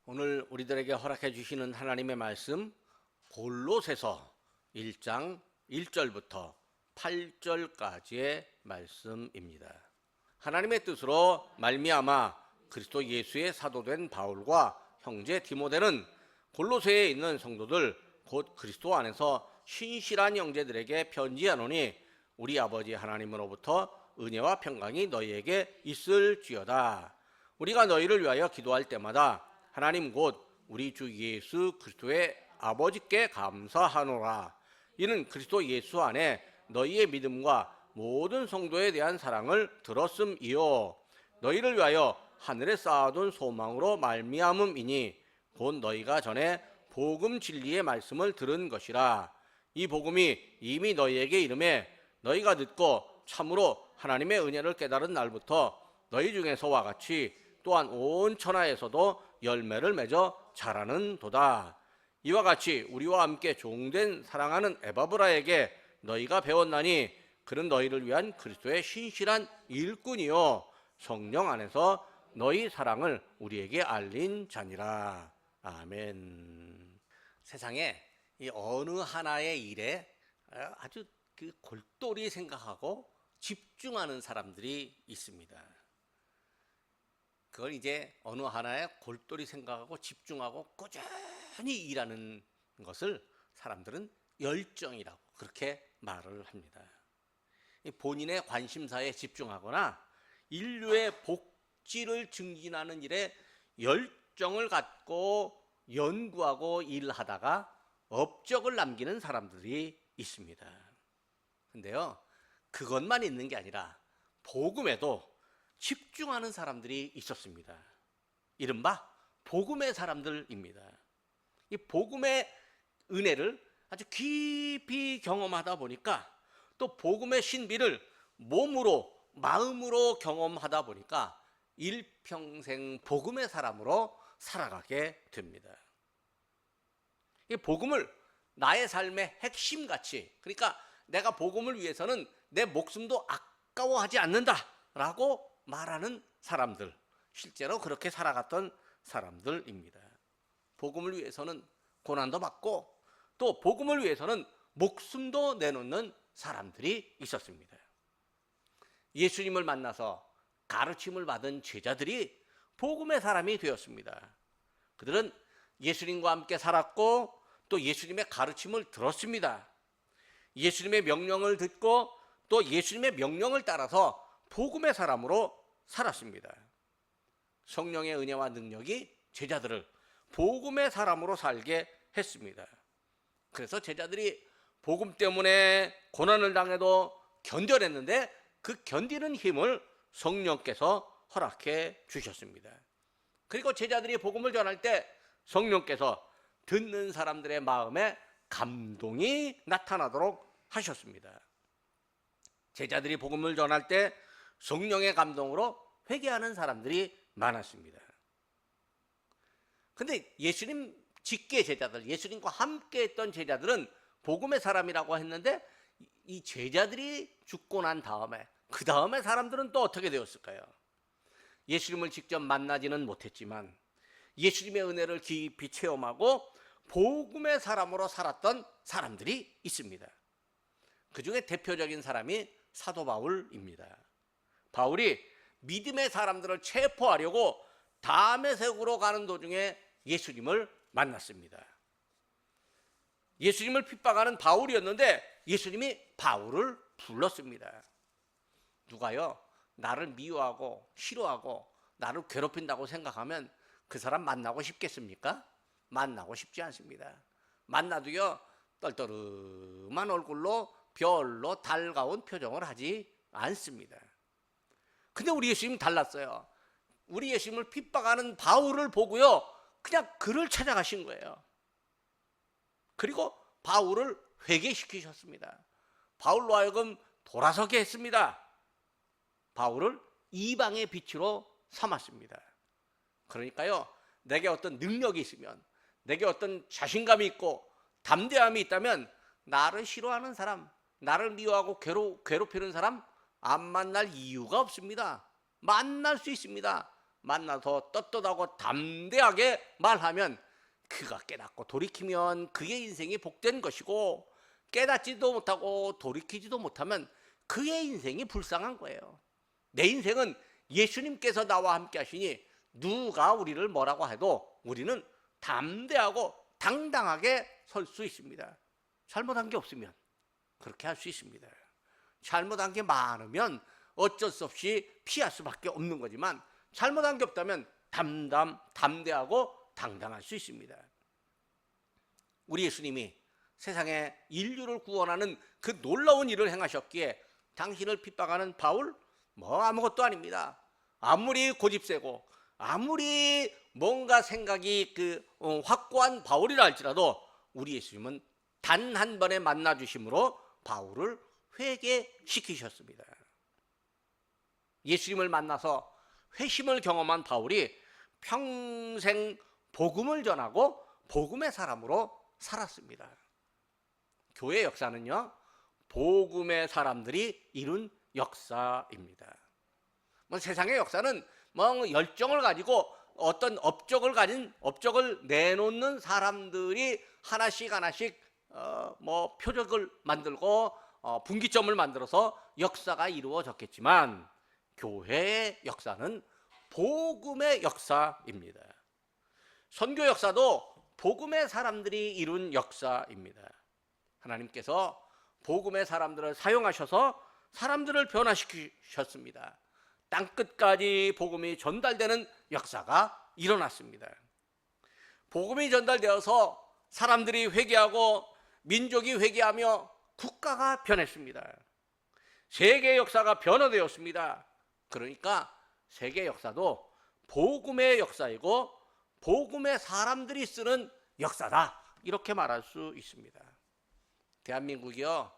오늘 우리들에게 허락해 주시는 하나님의 말씀 골로새서 1장 1절부터 8절까지의 말씀입니다. 하나님의 뜻으로 말미암아 그리스도 예수의 사도된 바울과 형제 디모데는 골로새에 있는 성도들 곧 그리스도 안에서 신실한 형제들에게 편지하노니 우리 아버지 하나님으로부터 은혜와 평강이 너희에게 있을지어다. 우리가 너희를 위하여 기도할 때마다 하나님 곧 우리 주 예수 그리스도의 아버지께 감사하노라. 이는 그리스도 예수 안에 너희의 믿음과 모든 성도에 대한 사랑을 들었음이요 너희를 위하여 하늘에 쌓아둔 소망으로 말미암음이니 곧 너희가 전에 복음 진리의 말씀을 들은 것이라. 이 복음이 이미 너희에게 이름에 너희가 듣고 참으로 하나님의 은혜를 깨달은 날부터 너희 중에서와 같이 또한 온 천하에서도 열매를 맺어 자라는 도다. 이와 같이 우리와 함께 종된 사랑하는 에바브라에게 너희가 배웠나니 그는 너희를 위한 그리스도의 신실한 일꾼이요 성령 안에서 너희 사랑을 우리에게 알린 자니라. 아멘. 세상에 이 어느 하나의 일에 아주 그 골똘히 생각하고 집중하는 사람들이 있습니다. 그걸 이제 어느 하나에 골똘히 생각하고 집중하고 꾸준히 일하는 것을 사람들은 열정이라고 그렇게 말을 합니다. 본인의 관심사에 집중하거나 인류의 복지를 증진하는 일에 열정을 갖고 연구하고 일하다가 업적을 남기는 사람들이 있습니다. 근데요, 그것만 있는 게 아니라 복음에도 집중하는 사람들이 있었습니다. 이른바 복음의 사람들입니다. 이 복음의 은혜를 아주 깊이 경험하다 보니까 또 복음의 신비를 몸으로 마음으로 경험하다 보니까 일평생 복음의 사람으로 살아가게 됩니다. 이 복음을 나의 삶의 핵심같이, 그러니까 내가 복음을 위해서는 내 목숨도 아까워하지 않는다라고 말하는 사람들, 실제로 그렇게 살아갔던 사람들입니다. 복음을 위해서는 고난도 받고 또 복음을 위해서는 목숨도 내놓는 사람들이 있었습니다. 예수님을 만나서 가르침을 받은 제자들이 복음의 사람이 되었습니다. 그들은 예수님과 함께 살았고 또 예수님의 가르침을 들었습니다. 예수님의 명령을 듣고 또 예수님의 명령을 따라서 복음의 사람으로 살았습니다. 성령의 은혜와 능력이 제자들을 복음의 사람으로 살게 했습니다. 그래서 제자들이 복음 때문에 고난을 당해도 견뎌냈는데 그 견디는 힘을 성령께서 허락해 주셨습니다. 그리고 제자들이 복음을 전할 때 성령께서 듣는 사람들의 마음에 감동이 나타나도록 하셨습니다. 제자들이 복음을 전할 때 성령의 감동으로 회개하는 사람들이 많았습니다. 근데 예수님 직계 제자들, 예수님과 함께 했던 제자들은 복음의 사람이라고 했는데 이 제자들이 죽고 난 다음에 그 다음에 사람들은 또 어떻게 되었을까요? 예수님을 직접 만나지는 못했지만 예수님의 은혜를 깊이 체험하고 복음의 사람으로 살았던 사람들이 있습니다. 그 중에 대표적인 사람이 사도 바울입니다. 바울이 믿음의 사람들을 체포하려고 다메섹으로 가는 도중에 예수님을 만났습니다. 예수님을 핍박하는 바울이었는데 예수님이 바울을 불렀습니다. 누가요, 나를 미워하고 싫어하고 나를 괴롭힌다고 생각하면 그 사람 만나고 싶겠습니까? 만나고 싶지 않습니다. 만나도요, 떨떠름한 얼굴로 별로 달가운 표정을 하지 않습니다. 근데 우리 예수님은 달랐어요. 우리 예수님을 핍박하는 바울을 보고요, 그냥 그를 찾아가신 거예요. 그리고 바울을 회개시키셨습니다. 바울로 하여금 돌아서게 했습니다. 바울을 이방의 빛으로 삼았습니다. 그러니까요, 내게 어떤 능력이 있으면, 내게 어떤 자신감이 있고 담대함이 있다면 나를 싫어하는 사람, 나를 미워하고 괴롭히는 사람 안 만날 이유가 없습니다. 만날 수 있습니다. 만나서 떳떳하고 담대하게 말하면 그가 깨닫고 돌이키면 그의 인생이 복된 것이고, 깨닫지도 못하고 돌이키지도 못하면 그의 인생이 불쌍한 거예요. 내 인생은 예수님께서 나와 함께 하시니 누가 우리를 뭐라고 해도 우리는 담대하고 당당하게 설 수 있습니다. 잘못한 게 없으면 그렇게 할 수 있습니다. 잘못한 게 많으면 어쩔 수 없이 피할 수밖에 없는 거지만, 잘못한 게 없다면 담대하고 당당할 수 있습니다. 우리 예수님이 세상에 인류를 구원하는 그 놀라운 일을 행하셨기에 당신을 핍박하는 바울 아무것도 아닙니다. 아무리 고집세고 아무리 뭔가 생각이 확고한 바울이라 할지라도 우리 예수님은 단 한 번의 만나 주심으로 바울을 회개시키셨습니다. 예수님을 만나서 회심을 경험한 바울이 평생 복음을 전하고 복음의 사람으로 살았습니다. 교회 역사는요, 복음의 사람들이 이룬 역사입니다. 세상의 역사는 열정을 가지고 어떤 업적을 내놓는 사람들이 하나씩 표적을 만들고 분기점을 만들어서 역사가 이루어졌겠지만, 교회의 역사는 복음의 역사입니다. 선교 역사도 복음의 사람들이 이룬 역사입니다. 하나님께서 복음의 사람들을 사용하셔서 사람들을 변화시키셨습니다. 땅끝까지 복음이 전달되는 역사가 일어났습니다. 복음이 전달되어서 사람들이 회개하고 민족이 회개하며 국가가 변했습니다. 세계 역사가 변화되었습니다. 그러니까 세계 역사도 복음의 역사이고 복음의 사람들이 쓰는 역사다, 이렇게 말할 수 있습니다. 대한민국이요,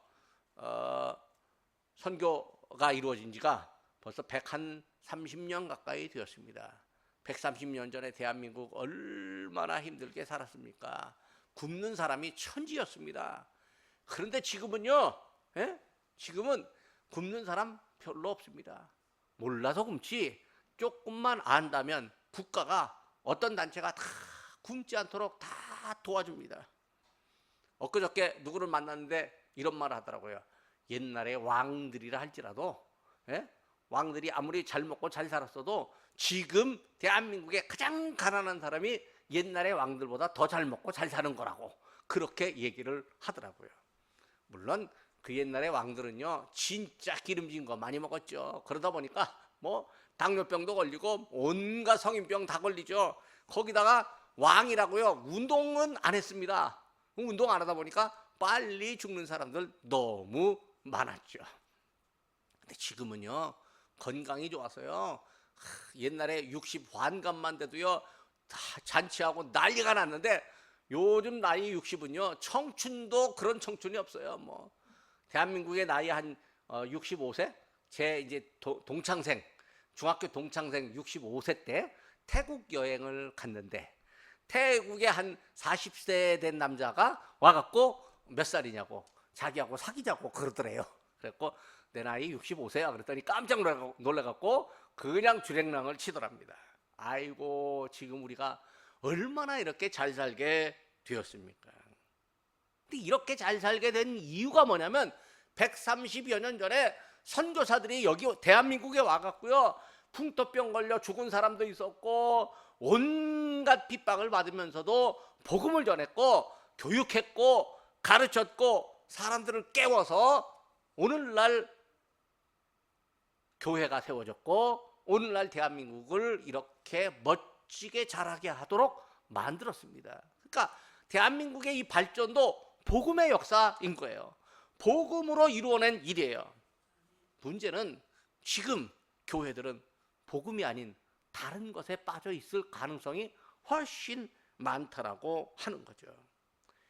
선교가 이루어진 지가 벌써 130년 가까이 되었습니다. 130년 전에 대한민국 얼마나 힘들게 살았습니까? 굶는 사람이 천지였습니다. 그런데 지금은요, 지금은 굶는 사람 별로 없습니다. 몰라서 굶지 조금만 안다면 국가가, 어떤 단체가 다 굶지 않도록 다 도와줍니다. 엊그저께 누구를 만났는데 이런 말을 하더라고요. 옛날에 왕들이라 할지라도, 왕들이 아무리 잘 먹고 잘 살았어도 지금 대한민국의 가장 가난한 사람이 옛날의 왕들보다 더 잘 먹고 잘 사는 거라고, 그렇게 얘기를 하더라고요. 물론 그 옛날의 왕들은요, 진짜 기름진 거 많이 먹었죠. 그러다 보니까 당뇨병도 걸리고 온갖 성인병 다 걸리죠. 거기다가 왕이라고요, 운동은 안 했습니다. 운동 안 하다 보니까 빨리 죽는 사람들 너무 많았죠. 근데 지금은요, 건강이 좋아서요, 옛날에 60 환갑만 돼도요 다 잔치하고 난리가 났는데, 요즘 나이 60은요 청춘도 그런 청춘이 없어요. 대한민국의 나이 한 65세, 제 이제 동창생, 중학교 동창생 65세 때 태국 여행을 갔는데, 태국에 한 40세 된 남자가 와갖고 몇 살이냐고 자기하고 사귀자고 그러더래요. 그래갖고 내 나이 65세야 그랬더니 깜짝 놀라갖고 그냥 주랭랑을 치더랍니다. 아이고, 지금 우리가 얼마나 이렇게 잘 살게 되었습니까? 근데 이렇게 잘 살게 된 이유가 뭐냐면, 130여 년 전에 선교사들이 여기 대한민국에 와갖고요, 풍토병 걸려 죽은 사람도 있었고 온갖 핍박을 받으면서도 복음을 전했고 교육했고 가르쳤고 사람들을 깨워서 오늘날 교회가 세워졌고 오늘날 대한민국을 이렇게 멋지게 자라게 하도록 만들었습니다. 그러니까 대한민국의 이 발전도 복음의 역사인 거예요. 복음으로 이루어낸 일이에요. 문제는 지금 교회들은 복음이 아닌 다른 것에 빠져 있을 가능성이 훨씬 많다라고 하는 거죠.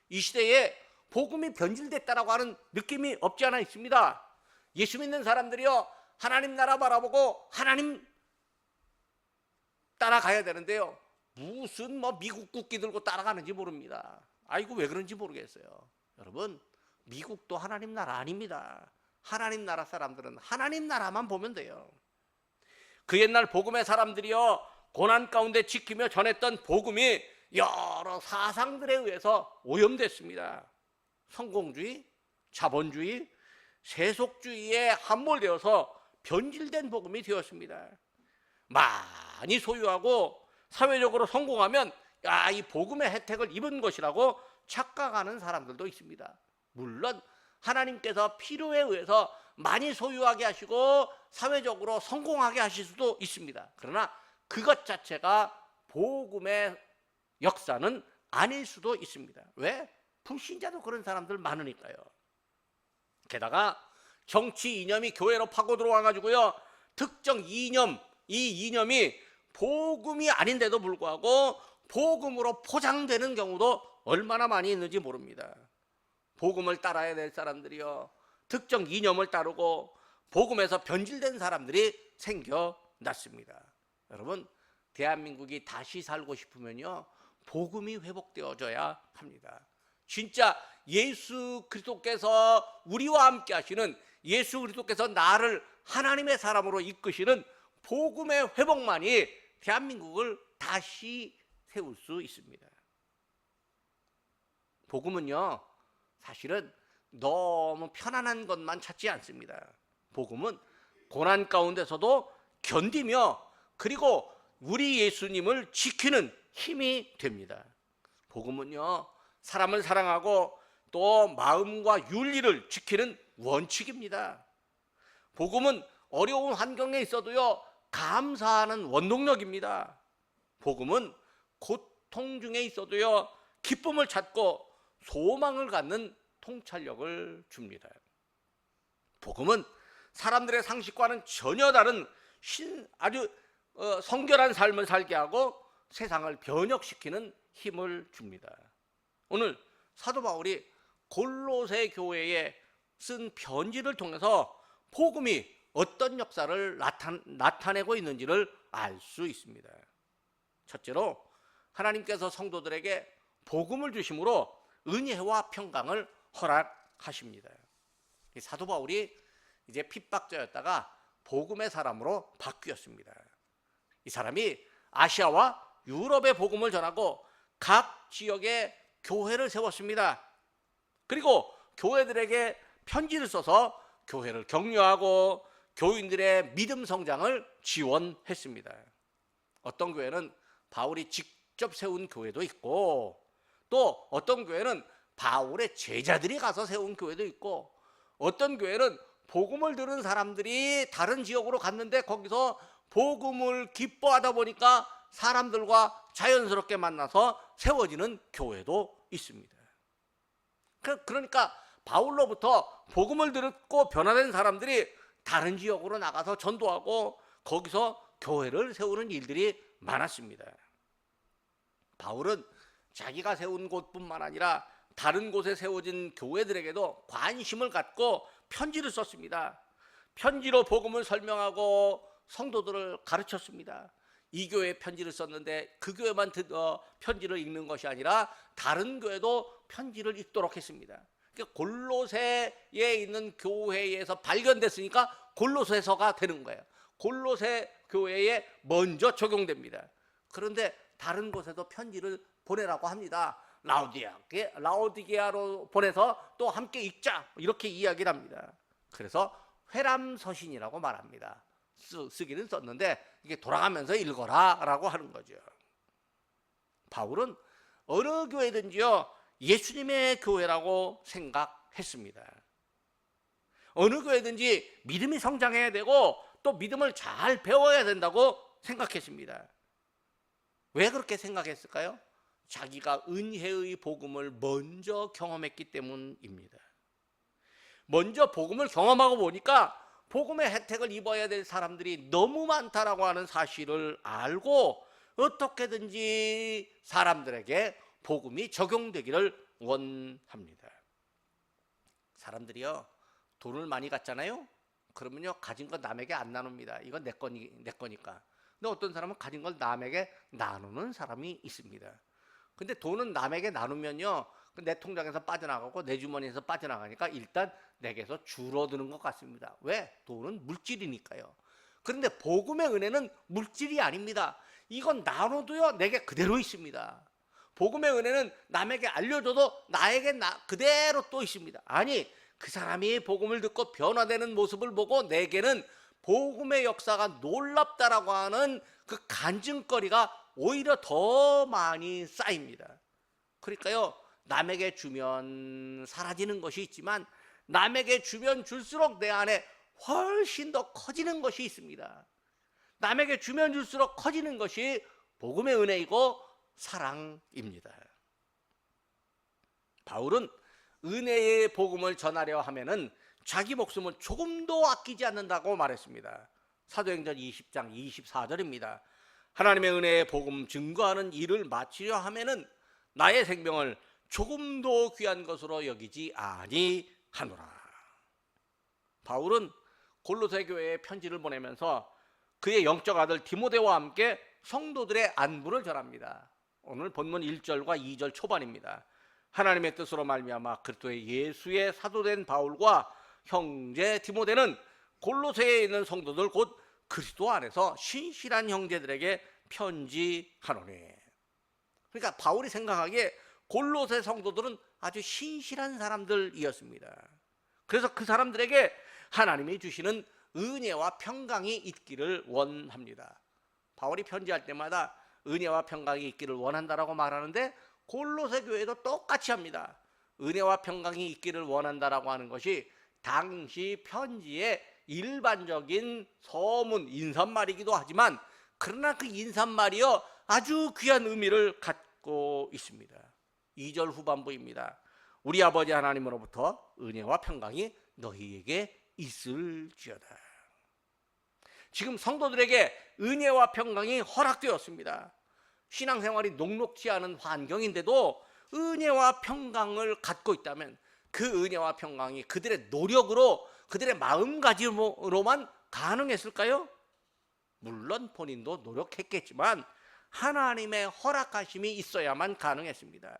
이 시대에 복음이 변질됐다라고 하는 느낌이 없지 않아 있습니다. 예수 믿는 사람들이요, 하나님 나라 바라보고 하나님 따라가야 되는데요, 무슨 미국 국기 들고 따라가는지 모릅니다. 아이고, 왜 그런지 모르겠어요. 여러분, 미국도 하나님 나라 아닙니다. 하나님 나라 사람들은 하나님 나라만 보면 돼요. 그 옛날 복음의 사람들이요, 고난 가운데 지키며 전했던 복음이 여러 사상들에 의해서 오염됐습니다. 성공주의, 자본주의, 세속주의에 함몰되어서 변질된 복음이 되었습니다. 많이 소유하고 사회적으로 성공하면 이 복음의 혜택을 입은 것이라고 착각하는 사람들도 있습니다. 물론 하나님께서 필요에 의해서 많이 소유하게 하시고 사회적으로 성공하게 하실 수도 있습니다. 그러나 그것 자체가 복음의 역사는 아닐 수도 있습니다. 왜? 불신자도 그런 사람들 많으니까요. 게다가 정치 이념이 교회로 파고 들어와가지고요, 특정 이념, 이 이념이 복음이 아닌데도 불구하고 복음으로 포장되는 경우도 얼마나 많이 있는지 모릅니다. 복음을 따라야 될 사람들이요, 특정 이념을 따르고 복음에서 변질된 사람들이 생겨났습니다. 여러분, 대한민국이 다시 살고 싶으면요, 복음이 회복되어져야 합니다. 진짜 예수 그리스도께서 우리와 함께 하시는, 예수 그리스도께서 나를 하나님의 사람으로 이끄시는 복음의 회복만이 대한민국을 다시 세울 수 있습니다. 복음은요, 사실은 너무 편안한 것만 찾지 않습니다. 복음은 고난 가운데서도 견디며 그리고 우리 예수님을 지키는 힘이 됩니다. 복음은요, 사람을 사랑하고 또 마음과 윤리를 지키는 원칙입니다. 복음은 어려운 환경에 있어도요, 감사하는 원동력입니다. 복음은 고통 중에 있어도요, 기쁨을 찾고 소망을 갖는 통찰력을 줍니다. 복음은 사람들의 상식과는 전혀 다른 아주 성결한 삶을 살게 하고 세상을 변혁시키는 힘을 줍니다. 오늘 사도 바울이 골로새 교회에 쓴 편지를 통해서 복음이 어떤 역사를 나타내고 있는지를 알 수 있습니다. 첫째로, 하나님께서 성도들에게 복음을 주심으로 은혜와 평강을 허락하십니다. 사도 바울이 이제 핍박자였다가 복음의 사람으로 바뀌었습니다. 이 사람이 아시아와 유럽의 복음을 전하고 각 지역에 교회를 세웠습니다. 그리고 교회들에게 편지를 써서 교회를 격려하고 교인들의 믿음 성장을 지원했습니다. 어떤 교회는 바울이 직접 세운 교회도 있고, 또 어떤 교회는 바울의 제자들이 가서 세운 교회도 있고, 어떤 교회는 복음을 들은 사람들이 다른 지역으로 갔는데 거기서 복음을 기뻐하다 보니까 사람들과 자연스럽게 만나서 세워지는 교회도 있습니다. 그러니까 바울로부터 복음을 듣고 변화된 사람들이 다른 지역으로 나가서 전도하고 거기서 교회를 세우는 일들이 많았습니다. 바울은 자기가 세운 곳뿐만 아니라 다른 곳에 세워진 교회들에게도 관심을 갖고 편지를 썼습니다. 편지로 복음을 설명하고 성도들을 가르쳤습니다. 이 교회에 편지를 썼는데 그 교회만 편지를 읽는 것이 아니라 다른 교회도 편지를 읽도록 했습니다. 그러니까 골로새에 있는 교회에서 발견됐으니까 골로새서가 되는 거예요. 골로새 교회에 먼저 적용됩니다. 그런데 다른 곳에도 편지를 보내라고 합니다. 라오디게아로 보내서 또 함께 읽자, 이렇게 이야기를 합니다. 그래서 회람서신이라고 말합니다. 쓰기는 썼는데 이게 돌아가면서 읽어라 라고 하는 거죠. 바울은 어느 교회든지요, 예수님의 교회라고 생각했습니다. 어느 교회든지 믿음이 성장해야 되고 또 믿음을 잘 배워야 된다고 생각했습니다. 왜 그렇게 생각했을까요? 자기가 은혜의 복음을 먼저 경험했기 때문입니다. 먼저 복음을 경험하고 보니까 복음의 혜택을 입어야 될 사람들이 너무 많다라고 하는 사실을 알고 어떻게든지 사람들에게 복음이 적용되기를 원합니다. 사람들이요, 돈을 많이 갖잖아요. 그러면요, 가진 거 남에게 안 나눕니다. 이건 내 거니까. 근데 어떤 사람은 가진 걸 남에게 나누는 사람이 있습니다. 근데 돈은 남에게 나누면요, 내 통장에서 빠져나가고 내 주머니에서 빠져나가니까 일단 내게서 줄어드는 것 같습니다. 왜? 돈은 물질이니까요. 그런데 복음의 은혜는 물질이 아닙니다. 이건 나눠도요 내게 그대로 있습니다. 복음의 은혜는 남에게 알려줘도 나에게 그대로 또 있습니다. 아니, 그 사람이 복음을 듣고 변화되는 모습을 보고 내게는 복음의 역사가 놀랍다라고 하는 그 간증거리가 오히려 더 많이 쌓입니다. 그러니까요, 남에게 주면 사라지는 것이 있지만 남에게 주면 줄수록 내 안에 훨씬 더 커지는 것이 있습니다. 남에게 주면 줄수록 커지는 것이 복음의 은혜이고 사랑입니다. 바울은 은혜의 복음을 전하려 하면은 자기 목숨을 조금도 아끼지 않는다고 말했습니다. 사도행전 20장 24절입니다. 하나님의 은혜의 복음 증거하는 일을 마치려 하면은 나의 생명을 조금도 귀한 것으로 여기지 아니하노라. 바울은 골로새 교회에 편지를 보내면서 그의 영적 아들 디모데와 함께 성도들의 안부를 전합니다. 오늘 본문 1절과 2절 초반입니다. 하나님의 뜻으로 말미암아 그리스도의 예수의 사도된 바울과 형제 디모데는 골로새에 있는 성도들 곧 그리스도 안에서 신실한 형제들에게 편지하노니. 그러니까 바울이 생각하기에 골로새 성도들은 아주 신실한 사람들이었습니다. 그래서 그 사람들에게 하나님이 주시는 은혜와 평강이 있기를 원합니다. 바울이 편지할 때마다 은혜와 평강이 있기를 원한다라고 말하는데 골로새 교회도 똑같이 합니다. 은혜와 평강이 있기를 원한다라고 하는 것이 당시 편지의 일반적인 서문 인사말이기도 하지만 그러나 그 인사말이요 아주 귀한 의미를 갖고 있습니다. 2절 후반부입니다. 우리 아버지 하나님으로부터 은혜와 평강이 너희에게 있을지어다. 지금 성도들에게 은혜와 평강이 허락되었습니다. 신앙생활이 녹록지 않은 환경인데도 은혜와 평강을 갖고 있다면 그 은혜와 평강이 그들의 노력으로 그들의 마음가짐으로만 가능했을까요? 물론 본인도 노력했겠지만 하나님의 허락하심이 있어야만 가능했습니다.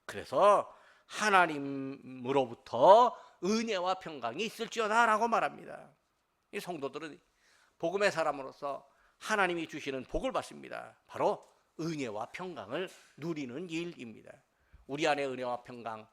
그래서 하나님으로부터 은혜와 평강이 있을지어다 라고 말합니다. 이 성도들은 복음의 사람으로서 하나님이 주시는 복을 받습니다. 바로 은혜와 평강을 누리는 일입니다. 우리 안에 은혜와 평강,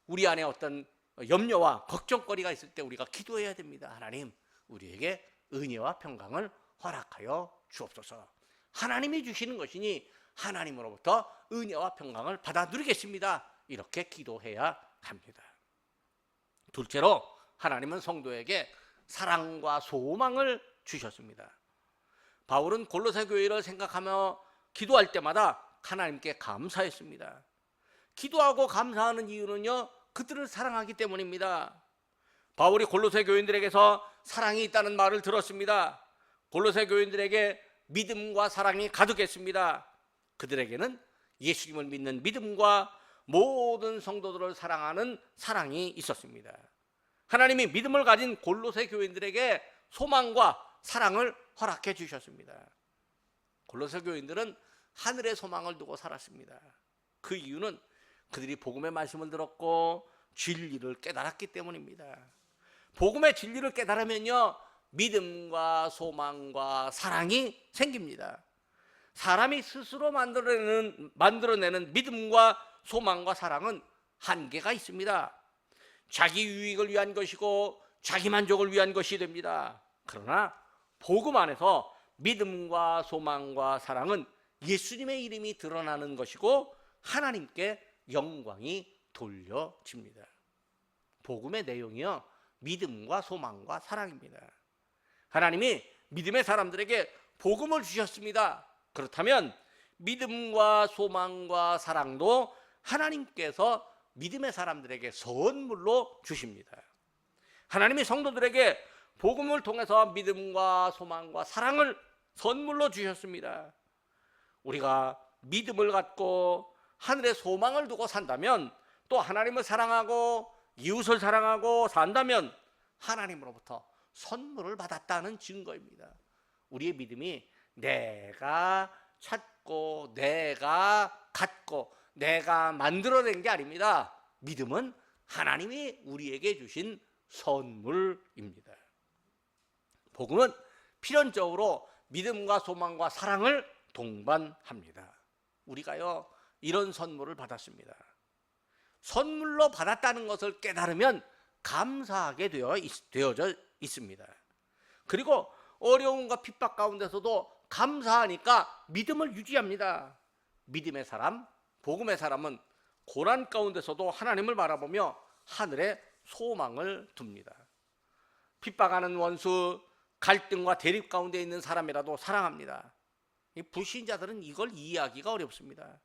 우리 안에 어떤 염려와 걱정거리가 있을 때 우리가 기도해야 됩니다. 하나님, 우리에게 은혜와 평강을 허락하여 주옵소서. 하나님이 주시는 것이니 하나님으로부터 은혜와 평강을 받아 누리겠습니다. 이렇게 기도해야 합니다. 둘째로 하나님은 성도에게 사랑과 소망을 주셨습니다. 바울은 골로새 교회를 생각하며 기도할 때마다 하나님께 감사했습니다. 기도하고 감사하는 이유는요, 그들을 사랑하기 때문입니다. 바울이 골로새 교인들에게서 사랑이 있다는 말을 들었습니다. 골로새 교인들에게 믿음과 사랑이 가득했습니다. 그들에게는 예수님을 믿는 믿음과 모든 성도들을 사랑하는 사랑이 있었습니다. 하나님이 믿음을 가진 골로새 교인들에게 소망과 사랑을 허락해 주셨습니다. 골로새 교인들은 하늘의 소망을 두고 살았습니다. 그 이유는 그들이 복음의 말씀을 들었고 진리를 깨달았기 때문입니다. 복음의 진리를 깨달으면요, 믿음과 소망과 사랑이 생깁니다. 사람이 스스로 만들어내는 믿음과 소망과 사랑은 한계가 있습니다. 자기 유익을 위한 것이고 자기 만족을 위한 것이 됩니다. 그러나 복음 안에서 믿음과 소망과 사랑은 예수님의 이름이 드러나는 것이고 하나님께 영광이 돌려집니다. 복음의 내용이요, 믿음과 소망과 사랑입니다. 하나님이 믿음의 사람들에게 복음을 주셨습니다. 그렇다면 믿음과 소망과 사랑도 하나님께서 믿음의 사람들에게 선물로 주십니다. 하나님이 성도들에게 복음을 통해서 믿음과 소망과 사랑을 선물로 주셨습니다. 우리가 믿음을 갖고 하늘의 소망을 두고 산다면, 또 하나님을 사랑하고 이웃을 사랑하고 산다면 하나님으로부터 선물을 받았다는 증거입니다. 우리의 믿음이 내가 찾고 내가 갖고 내가 만들어낸 게 아닙니다. 믿음은 하나님이 우리에게 주신 선물입니다. 복음은 필연적으로 믿음과 소망과 사랑을 동반합니다. 우리가요, 이런 선물을 받았습니다. 선물로 받았다는 것을 깨달으면 감사하게 되어져 있습니다. 그리고 어려움과 핍박 가운데서도 감사하니까 믿음을 유지합니다. 믿음의 사람, 복음의 사람은 고난 가운데서도 하나님을 바라보며 하늘에 소망을 둡니다. 핍박하는 원수, 갈등과 대립 가운데 있는 사람이라도 사랑합니다. 이 불신자들은 이걸 이해하기가 어렵습니다.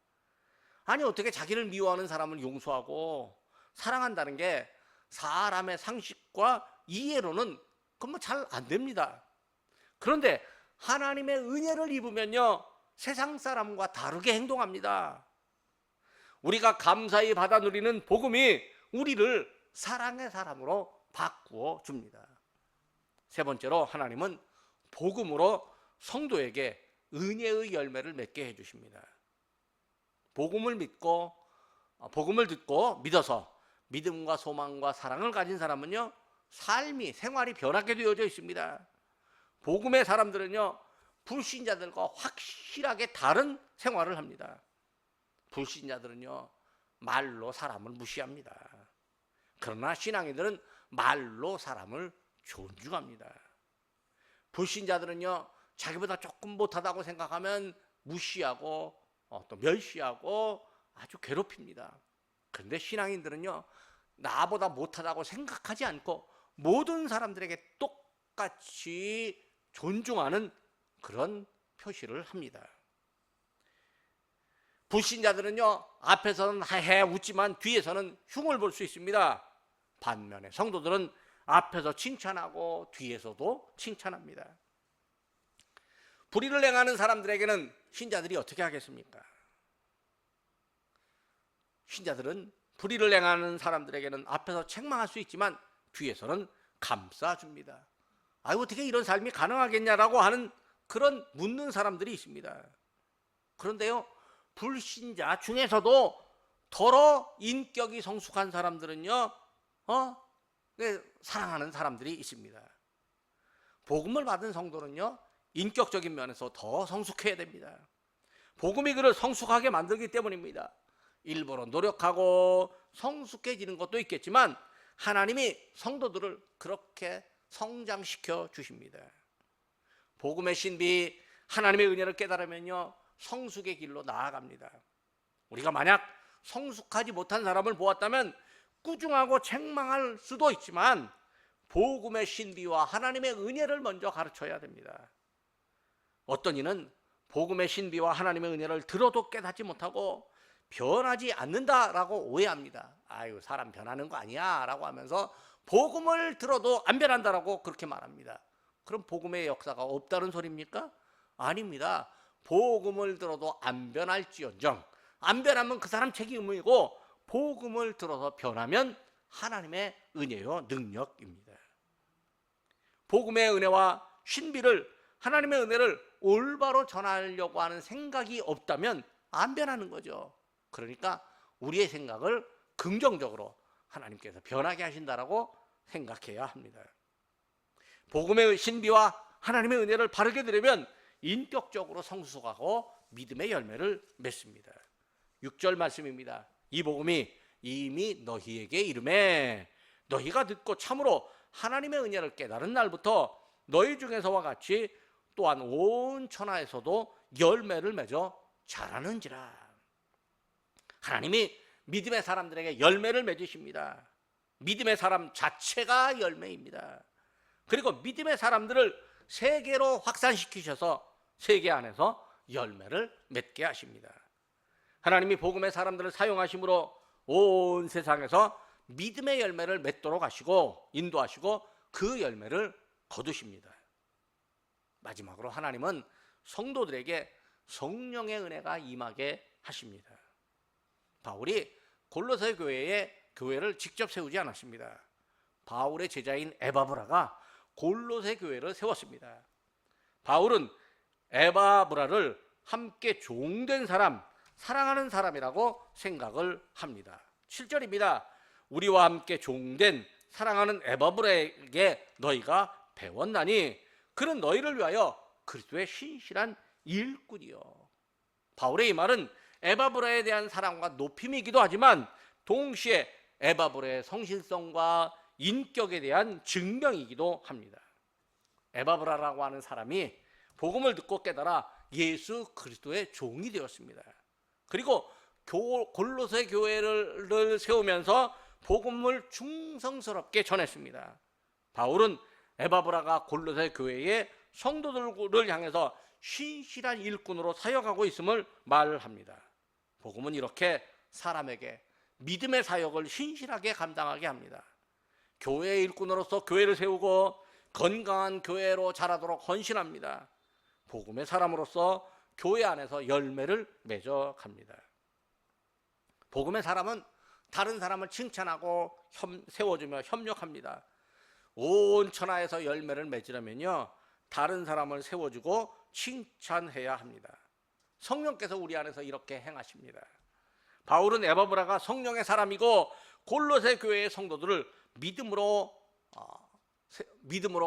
아니, 어떻게 자기를 미워하는 사람을 용서하고 사랑한다는 게 사람의 상식과 이해로는 잘 안 됩니다. 그런데 하나님의 은혜를 입으면요, 세상 사람과 다르게 행동합니다. 우리가 감사히 받아 누리는 복음이 우리를 사랑의 사람으로 바꾸어 줍니다. 세 번째로, 하나님은 복음으로 성도에게 은혜의 열매를 맺게 해주십니다. 복음을 듣고 믿어서 믿음과 소망과 사랑을 가진 사람은요, 생활이 변하게 되어져 있습니다. 복음의 사람들은요, 불신자들과 확실하게 다른 생활을 합니다. 불신자들은요, 말로 사람을 무시합니다. 그러나 신앙인들은 말로 사람을 존중합니다. 불신자들은요, 자기보다 조금 못하다고 생각하면 무시하고 또 멸시하고 아주 괴롭힙니다. 그런데 신앙인들은요, 나보다 못하다고 생각하지 않고 모든 사람들에게 똑같이 존중하는 그런 표시를 합니다. 불신자들은요, 앞에서는 하해 웃지만 뒤에서는 흉을 볼 수 있습니다. 반면에 성도들은 앞에서 칭찬하고 뒤에서도 칭찬합니다. 불의를 행하는 사람들에게는 신자들이 어떻게 하겠습니까? 신자들은 불의를 행하는 사람들에게는 앞에서 책망할 수 있지만 뒤에서는 감싸줍니다. 어떻게 이런 삶이 가능하겠냐라고 하는 그런 묻는 사람들이 있습니다. 그런데요, 불신자 중에서도 더러 인격이 성숙한 사람들은요, 사랑하는 사람들이 있습니다. 복음을 받은 성도는요, 인격적인 면에서 더 성숙해야 됩니다. 복음이 그를 성숙하게 만들기 때문입니다. 일부러 노력하고 성숙해지는 것도 있겠지만 하나님이 성도들을 그렇게 성장시켜 주십니다. 복음의 신비, 하나님의 은혜를 깨달으면요, 성숙의 길로 나아갑니다. 우리가 만약 성숙하지 못한 사람을 보았다면 꾸중하고 책망할 수도 있지만 복음의 신비와 하나님의 은혜를 먼저 가르쳐야 됩니다. 어떤 이는 복음의 신비와 하나님의 은혜를 들어도 깨닫지 못하고 변하지 않는다라고 오해합니다. 사람 변하는 거 아니야 라고 하면서 복음을 들어도 안 변한다라고 그렇게 말합니다. 그럼 복음의 역사가 없다는 소리입니까? 아닙니다. 복음을 들어도 안 변할지언정, 안 변하면 그 사람 책임이고 복음을 들어서 변하면 하나님의 은혜요 능력입니다. 복음의 은혜와 신비를, 하나님의 은혜를 올바로 전하려고 하는 생각이 없다면 안 변하는 거죠. 그러니까 우리의 생각을 긍정적으로 하나님께서 변하게 하신다라고 생각해야 합니다. 복음의 신비와 하나님의 은혜를 바르게 들으면 인격적으로 성숙하고 믿음의 열매를 맺습니다. 6절 말씀입니다. 이 복음이 이미 너희에게 이르매 너희가 듣고 참으로 하나님의 은혜를 깨달은 날부터 너희 중에서와 같이 또한 온 천하에서도 열매를 맺어 자라는지라. 하나님이 믿음의 사람들에게 열매를 맺으십니다. 믿음의 사람 자체가 열매입니다. 그리고 믿음의 사람들을 세계로 확산시키셔서 세계 안에서 열매를 맺게 하십니다. 하나님이 복음의 사람들을 사용하심으로 온 세상에서 믿음의 열매를 맺도록 하시고 인도하시고 그 열매를 거두십니다. 마지막으로 하나님은 성도들에게 성령의 은혜가 임하게 하십니다. 바울이 골로새 교회를 직접 세우지 않았습니다. 바울의 제자인 에바브라가 골로새 교회를 세웠습니다. 바울은 에바브라를 함께 종된 사람, 사랑하는 사람이라고 생각을 합니다. 7절입니다. 우리와 함께 종된 사랑하는 에바브라에게 너희가 배웠나니 그는 너희를 위하여 그리스도의 신실한 일꾼이요. 바울의 이 말은 에바브라에 대한 사랑과 높임이기도 하지만 동시에 에바브라의 성실성과 인격에 대한 증명이기도 합니다. 에바브라라고 하는 사람이 복음을 듣고 깨달아 예수 그리스도의 종이 되었습니다. 그리고 골로새 교회를 세우면서 복음을 충성스럽게 전했습니다. 바울은 에바브라가 골로새 교회의 성도들을 향해서 신실한 일꾼으로 사역하고 있음을 말합니다. 복음은 이렇게 사람에게 믿음의 사역을 신실하게 감당하게 합니다. 교회의 일꾼으로서 교회를 세우고 건강한 교회로 자라도록 헌신합니다. 복음의 사람으로서 교회 안에서 열매를 맺어갑니다. 복음의 사람은 다른 사람을 칭찬하고 세워주며 협력합니다. 온 천하에서 열매를 맺으려면요, 다른 사람을 세워주고 칭찬해야 합니다. 성령께서 우리 안에서 이렇게 행하십니다. 바울은 에바브라가 성령의 사람이고 골로새 교회의 성도들을 믿음으로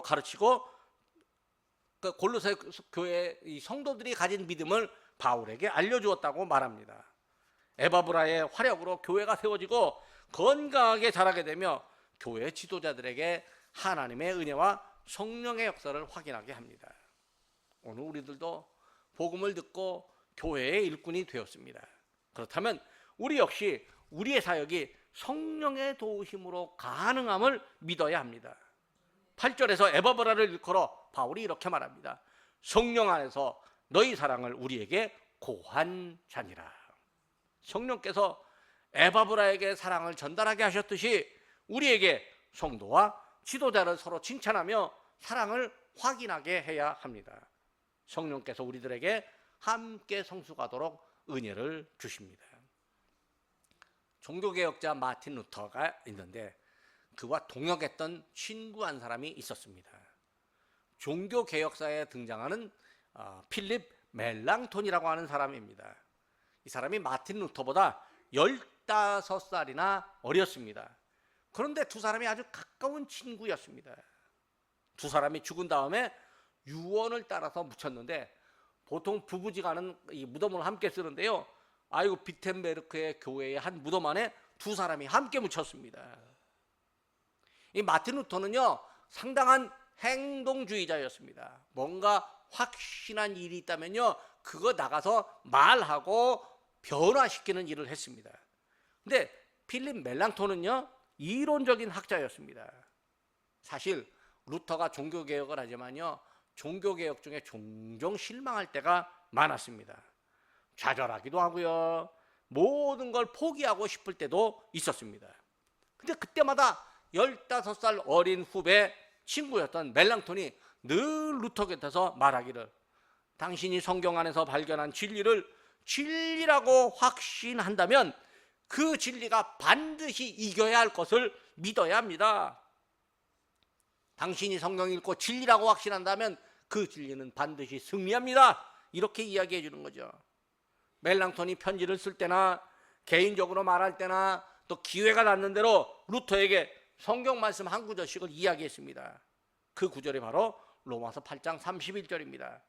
가르치고 골로새 교회 성도들이 가진 믿음을 바울에게 알려주었다고 말합니다. 에바브라의 활약으로 교회가 세워지고 건강하게 자라게 되며 교회 지도자들에게 하나님의 은혜와 성령의 역사를 확인하게 합니다. 오늘 우리들도 복음을 듣고 교회의 일꾼이 되었습니다. 그렇다면 우리 역시 우리의 사역이 성령의 도우심으로 가능함을 믿어야 합니다. 8절에서 에바브라를 일컬어 바울이 이렇게 말합니다. 성령 안에서 너희 사랑을 우리에게 고한 자니라. 성령께서 에바브라에게 사랑을 전달하게 하셨듯이 우리에게 성도와 지도자를 서로 칭찬하며 사랑을 확인하게 해야 합니다. 성령께서 우리들에게 함께 성숙하도록 은혜를 주십니다. 종교개혁자 마틴 루터가 있는데 그와 동역했던 친구 한 사람이 있었습니다. 종교개혁사에 등장하는 필립 멜랑톤이라고 하는 사람입니다. 이 사람이 마틴 루터보다 15살이나 어렸습니다. 그런데 두 사람이 아주 가까운 친구였습니다. 두 사람이 죽은 다음에 유언을 따라서 묻혔는데 보통 부부지간은 이 무덤을 함께 쓰는데요. 아이고 비텐베르크의 교회의 한 무덤 안에 두 사람이 함께 묻혔습니다. 이 마틴 루터는요 상당한 행동주의자였습니다. 뭔가 확신한 일이 있다면요 그거 나가서 말하고 변화시키는 일을 했습니다. 근데 필립 멜랑톤은요 이론적인 학자였습니다. 사실 루터가 종교개혁을 하지만요 종교개혁 중에 종종 실망할 때가 많았습니다. 좌절하기도 하고요 모든 걸 포기하고 싶을 때도 있었습니다. 근데 그때마다 15살 어린 후배 친구였던 멜랑톤이 늘 루터 곁에서 말하기를 당신이 성경 안에서 발견한 진리를 진리라고 확신한다면 그 진리가 반드시 이겨야 할 것을 믿어야 합니다. 당신이 성경 읽고 진리라고 확신한다면 그 진리는 반드시 승리합니다. 이렇게 이야기해 주는 거죠. 멜랑톤이 편지를 쓸 때나 개인적으로 말할 때나 또 기회가 닿는 대로 루터에게 성경 말씀 한 구절씩을 이야기했습니다. 그 구절이 바로 로마서 8장 31절입니다.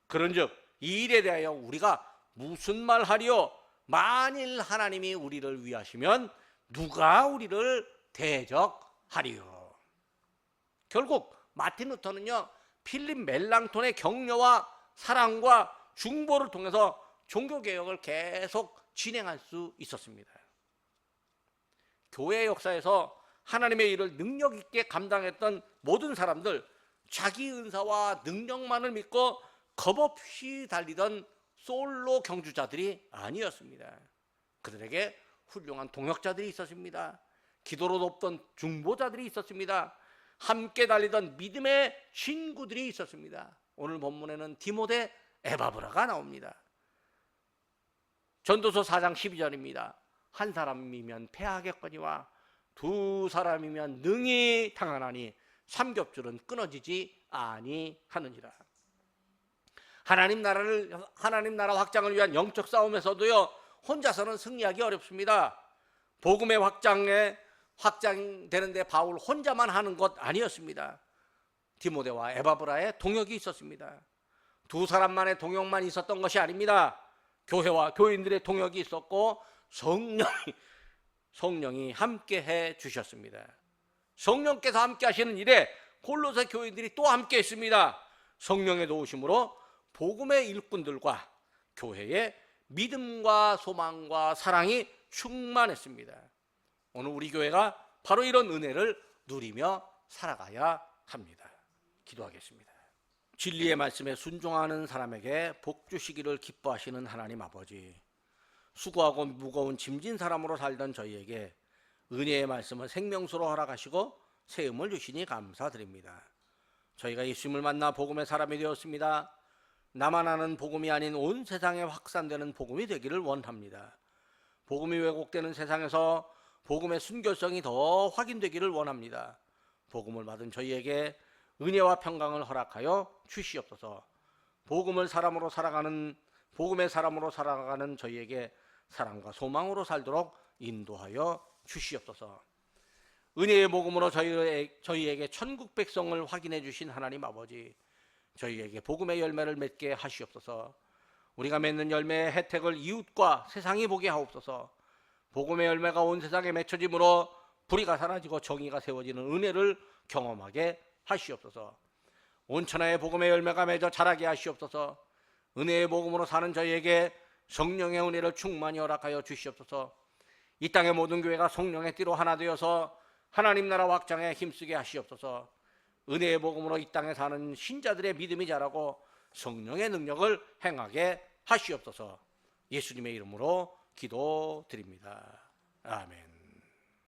그런즉 이 일에 대하여 우리가 무슨 말하리요? 만일 하나님이 우리를 위하시면 누가 우리를 대적하리요? 결국 마틴 루터는요 필립 멜랑톤의 격려와 사랑과 중보를 통해서 종교개혁을 계속 진행할 수 있었습니다. 교회 역사에서 하나님의 일을 능력 있게 감당했던 모든 사람들, 자기 은사와 능력만을 믿고 겁없이 달리던 솔로 경주자들이 아니었습니다. 그들에게 훌륭한 동역자들이 있었습니다. 기도로 돕던 중보자들이 있었습니다. 함께 달리던 믿음의 친구들이 있었습니다. 오늘 본문에는 디모데, 에바브라가 나옵니다. 전도서 4장 12절입니다. 한 사람이면 패하겠거니와 두 사람이면 능히 당하나니 삼겹줄은 끊어지지 아니하느니라. 하나님 나라 확장을 위한 영적 싸움에서도요 혼자서는 승리하기 어렵습니다. 복음의 확장되는데 바울 혼자만 하는 것 아니었습니다. 디모데와 에바브라의 동역이 있었습니다. 두 사람만의 동역만 있었던 것이 아닙니다. 교회와 교인들의 동역이 있었고 성령이 함께 해 주셨습니다. 성령께서 함께 하시는 일에 골로새 교인들이 또 함께 했습니다. 성령의 도우심으로 복음의 일꾼들과 교회의 믿음과 소망과 사랑이 충만했습니다. 오늘 우리 교회가 바로 이런 은혜를 누리며 살아가야 합니다. 기도하겠습니다. 진리의 말씀에 순종하는 사람에게 복 주시기를 기뻐하시는 하나님 아버지, 수고하고 무거운 짐진 사람으로 살던 저희에게 은혜의 말씀을 생명수로 허락하시고 세움을 주시니 감사드립니다. 저희가 예수님을 만나 복음의 사람이 되었습니다. 나만 아는 복음이 아닌 온 세상에 확산되는 복음이 되기를 원합니다. 복음이 왜곡되는 세상에서 복음의 순결성이 더 확인되기를 원합니다. 복음을 받은 저희에게 은혜와 평강을 허락하여 주시옵소서. 복음의 사람으로 살아가는 저희에게 사랑과 소망으로 살도록 인도하여 주시옵소서. 은혜의 복음으로 저희에게 천국 백성을 확인해 주신 하나님 아버지, 저희에게 복음의 열매를 맺게 하시옵소서. 우리가 맺는 열매의 혜택을 이웃과 세상이 보게 하옵소서. 복음의 열매가 온 세상에 맺혀짐으로 불의가 사라지고 정의가 세워지는 은혜를 경험하게 하시옵소서. 온 천하의 복음의 열매가 맺어 자라게 하시옵소서. 은혜의 복음으로 사는 저희에게 성령의 은혜를 충만히 허락하여 주시옵소서. 이 땅의 모든 교회가 성령의 띠로 하나 되어서 하나님 나라 확장에 힘쓰게 하시옵소서. 은혜의 복음으로 이 땅에 사는 신자들의 믿음이 자라고 성령의 능력을 행하게 하시옵소서. 예수님의 이름으로 기도드립니다. 아멘.